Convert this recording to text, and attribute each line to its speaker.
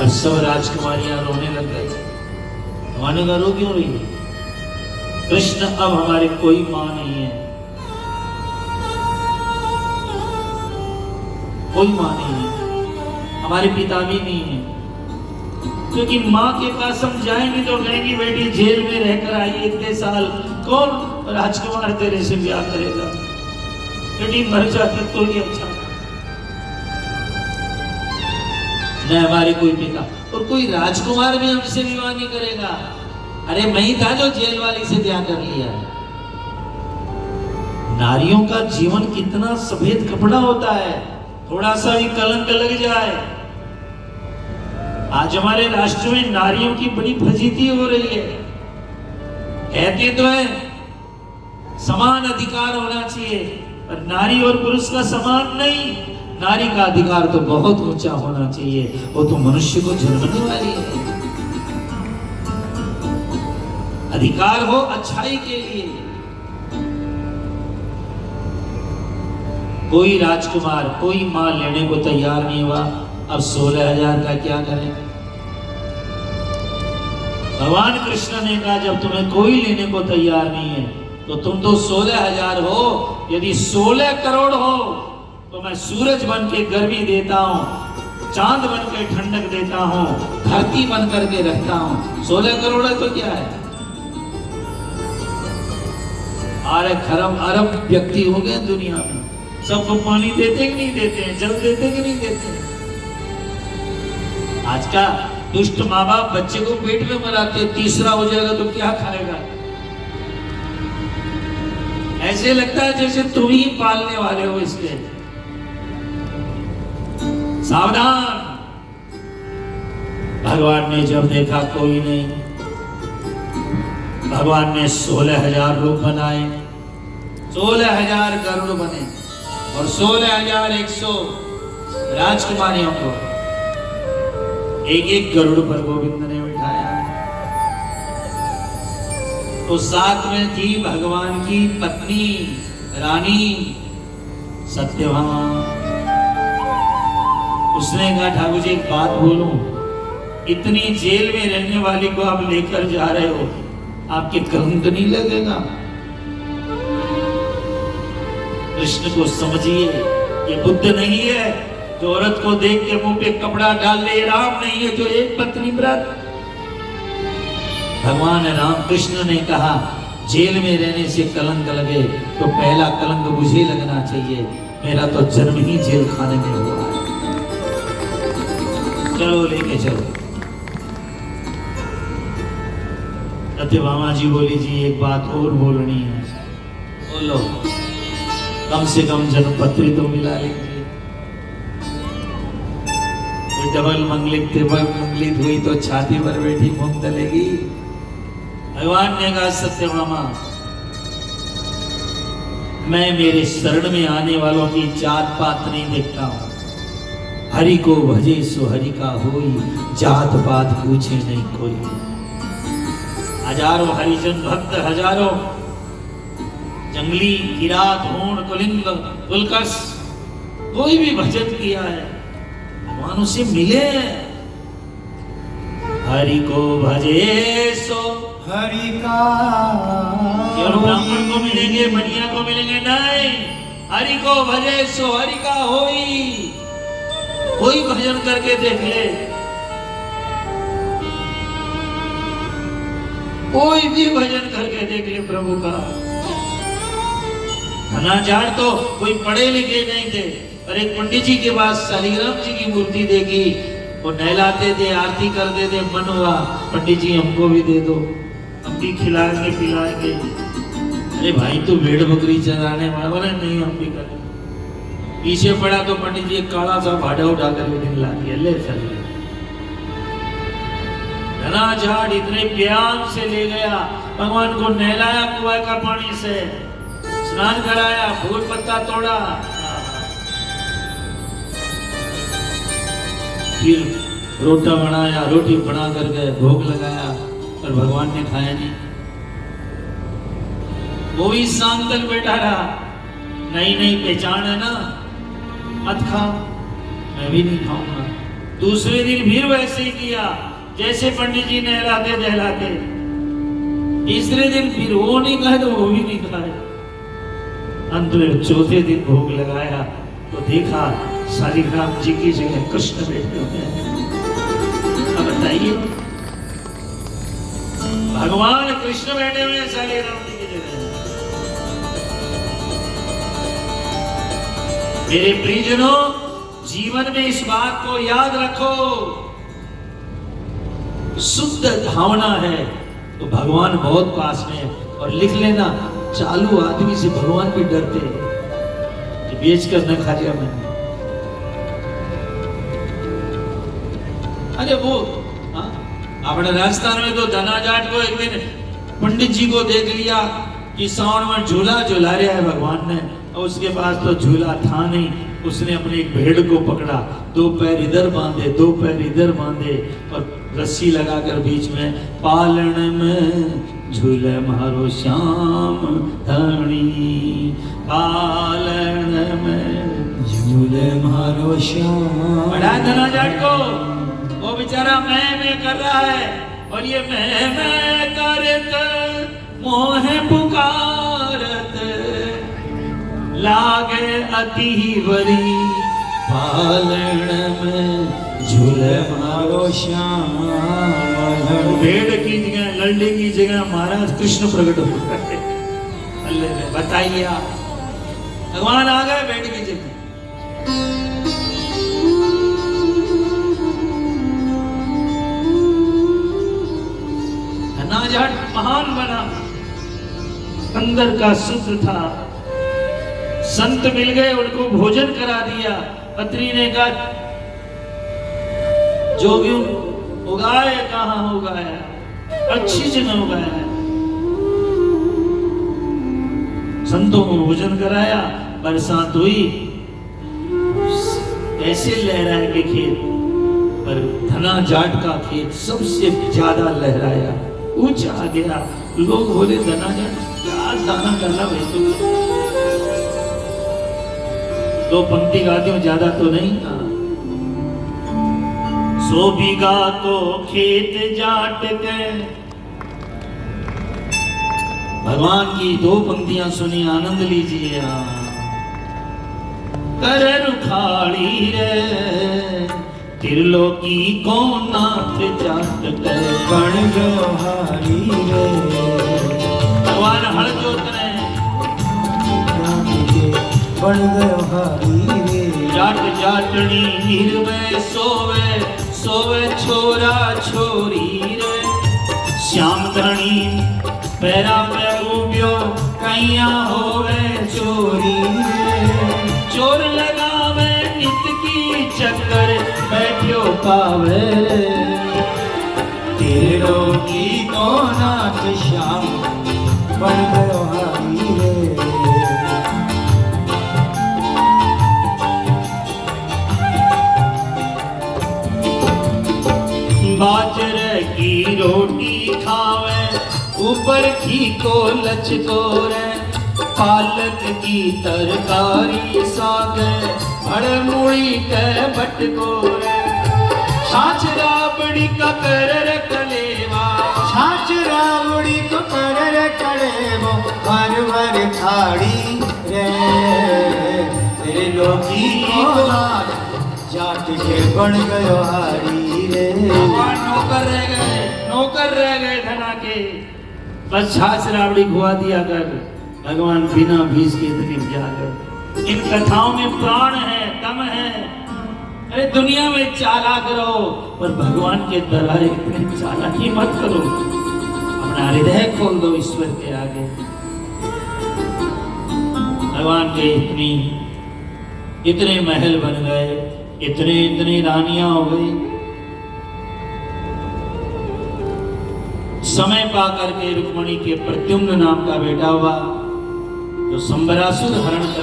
Speaker 1: और सब राजकुमारियां रोने लग गई। भगवान का रो क्यों रही है? कृष्ण अब हमारे कोई मां नहीं है, कोई मां नहीं है, हमारे पिता भी नहीं है। क्योंकि माँ के पास हम जाएंगे तो कहेंगी बेटी जेल में रहकर आई इतने साल, कौन राजकुमार तेरे से ब्याह करेगा? बेटी मर जाती तो ही अच्छा। न हमारे कोई पिता और कोई राजकुमार भी हमसे विवाह नहीं करेगा। अरे मैं ही था जो जेल वाली से ब्याह कर लिया। नारियों का जीवन कितना सफेद कपड़ा होता है, थोड़ा सा भी कलंक लग जाए। आज हमारे राष्ट्र में नारियों की बड़ी फजीती हो रही है। कहते तो है समान अधिकार होना चाहिए, पर नारी और पुरुष का समान नहीं। नारी का अधिकार तो बहुत ऊंचा होना चाहिए, वो तो मनुष्य को जन्मने वाली है। अधिकार हो अच्छाई के लिए। कोई राजकुमार, कोई मां लेने को तैयार नहीं हुआ। अब 16,000 का क्या करें? भगवान कृष्ण ने कहा जब तुम्हें कोई लेने को तैयार नहीं है तो तुम तो 16,000 हो। यदि 16 करोड़ हो तो मैं सूरज बन के गर्मी देता हूं, चांद बन के ठंडक देता हूं, धरती बन करके रखता हूं। 16 करोड़ है तो क्या है? अरे खरब अरब व्यक्ति हो गए दुनिया में। सबको पानी देते कि नहीं देते हैं, जल देते कि नहीं देते हैं? आज का दुष्ट माँ बाप बच्चे को पेट में मराते, तीसरा हो जाएगा तो क्या खाएगा? ऐसे लगता है जैसे तुम ही पालने वाले हो इसके। सावधान। भगवान ने जब देखा कोई नहीं, भगवान ने 16,000 रूप बनाए। 16,000 गरुड़ बने और 16,100 राजकुमारियों को एक एक गरुड़ पर गोविंद ने बिठाया। तो साथ में थी भगवान की पत्नी रानी सत्यभामा। उसने कहा ठाकुर जी एक बात बोलूं, इतनी जेल में रहने वाली को आप लेकर जा रहे हो, आपके कलंक नहीं लगेगा? कृष्ण को समझिए, ये बुद्ध नहीं है जो औरत को देख के मुंह पे कपड़ा डाल ले। राम नहीं है जो एक पत्नी व्रत। भगवान राम कृष्ण ने कहा जेल में रहने से कलंक लगे तो पहला कलंक मुझे लगना चाहिए। मेरा तो जन्म ही जेल खाने में हुआ है। चलो लेके चलो। सत्यभामा जी बोली जी एक बात और बोलनी है। बोलो। कम से कम जन्मपत्री तो मिला लीजिए। डबल मंगलित ट्रिपल मंगलित हुई तो छाती पर बैठी मुंह तलेगी। भगवान ने कहा सत्यभामा मैं मेरे शरण में आने वालों की जात पात नहीं देखता हूं। हरि को भजे सो हरि का होई, जात पात पूछे नहीं कोई। हजारों हरिजन भक्त, हजारों जंगली किरात होण कुलिंग कुलकस कोई भी भजन किया है, भगवान उसे मिले। हरि को भजे सो
Speaker 2: हरि का
Speaker 1: केवल ब्राह्मण को मिलेंगे, मनिया को मिलेंगे नहीं। हरि को भजे सो हरि का होई। कोई भजन करके देख ले, कोई भी भजन करके देख ले प्रभु का। धनाचार तो कोई पढ़े लिखे नहीं थे, और एक पंडित जी के पास शालिग्राम जी की मूर्ति देखी, वो नहलाते थे, आरती करते थे। मन हुआ पंडित जी हमको भी दे दो, हम भी खिलाएंगे पिलाएंगे। अरे भाई तू भेड़ बकरी चराने वाला नहीं, हम भी करें। पीछे पड़ा तो पंडित जी एक काला सा भाड़ा उठा कर ला दिया, ले चलिए। धनाचार इतने प्यार से ले गया, भगवान को नहलाया कुआं का पानी से, स्नान कराया, फूल पत्ता तोड़ा, फिर रोटा बनाया, रोटी बना करके भोग लगाया, पर भगवान ने खाया नहीं। वो भी शाम तक बैठा रहा। नई नई पहचान है ना, मत खा, मैं भी नहीं खाऊंगा। दूसरे दिन फिर वैसे ही किया जैसे पंडित जी नहलाते दहलाते। तीसरे दिन फिर वो नहीं खाए तो वो भी नहीं खाए। अंत में चौथे दिन भोग लगाया तो देखा शालिग्राम जी की जगह कृष्ण बैठे हुए हैं। अब बताइए, भगवान कृष्ण बैठे हुए हैं शालिग्राम जी की जगह। मेरे प्रियजनों, जीवन में इस बात को याद रखो, शुद्ध भावना है तो भगवान बहुत पास में है। और लिख लेना, चालू आदमी से भगवान भी डरते हैं कि बेच कर न खा लिया मैंने। अरे वो अपने राजस्थान में तो धना जाट को एक दिन पंडित जी को देख लिया कि सावन में झूला झूला रहा है भगवान ने, और उसके पास तो झूला था नहीं। उसने अपने एक भेड़ को पकड़ा, दो पैर इधर बांधे, दो पैर इधर बांधे और रस्सी लगाकर बीच में, पालन में झूले मारो श्याम धनी, पालन में झूले मारो श्याम। बड़ा धना जाट को वो बेचारा मैं कर रहा है, और ये मैं करत मोह पुकारत, लागे अति बरी, पालन में झूले मारो श्याम। भेड़ की जगह, लल्ले की जगह महाराज कृष्ण प्रकट हो गए। अल्लाह बताइए, आप भगवान आ गए भेड़ की जगह। धनाजाट महान बना, अंदर का शुद्ध था। संत मिल गए, उनको भोजन करा दिया। पत्नी ने कहा, जोगी उगाए कहाँ उगाया, अच्छी जगह उगाया है। संतों को भोजन कराया, बरसात हुई, ऐसे लहराए के खेत, पर धना जाट का खेत सबसे ज्यादा लहराया, ऊंचा आ गया। लोग बोले, धना जाट क्या दाना डाला भाई तू? दो पंक्ति गाती हूं, ज्यादा तो नहीं। 100 बीघा तो खेत जाट के। भगवान की दो पंक्तियां सुनी, आनंद लीजिए। कर रुखाड़ी रे त्रिलोकी को नाथ जाट के, गण जोहारी रे। भगवान हर जोत रहे बन गयो हारी रे। जाट जाटनी निर्भय सोवे, सोवे छोरा छोरी रे। श्याम धनी पैरा पे उब्यो, कैया होवे चोरी रे। चोर लगावे नित की चक्कर, बैठ्यो पावे तेरे रोगी को नाथ श्याम, बन गयो हारी रे। बाजरे की रोटी खावे, ऊपर घी को लचको रे। पालक की तरकारी सागे, अड़मुड़ी के बटको रे। छाछ राबड़ी का कर कलेवा, छाछ राबड़ी को कर कलेवा। भर भर खाड़ी रे तेरे लोगी को नाथ जाट के, बन गयो हारी रे। नौकर रह गए, नौकर रह गए धना के। बस छाछ राबड़ी खुआ दिया कर, भगवान बिना भीष के तकलीफ जा गए। इन कथाओं में प्राण है, दम है। अरे दुनिया में चालाक रहो, पर भगवान के दरबार इतने चालाकी मत करो। अपना हृदय खोल दो ईश्वर के आगे। भगवान के इतने महल बन गए, इतनी रानियां हो गई। समय पा करके रुक्मणी के प्रद्युम्न नाम का बेटा हुआ, जो संबरासुर हरण कर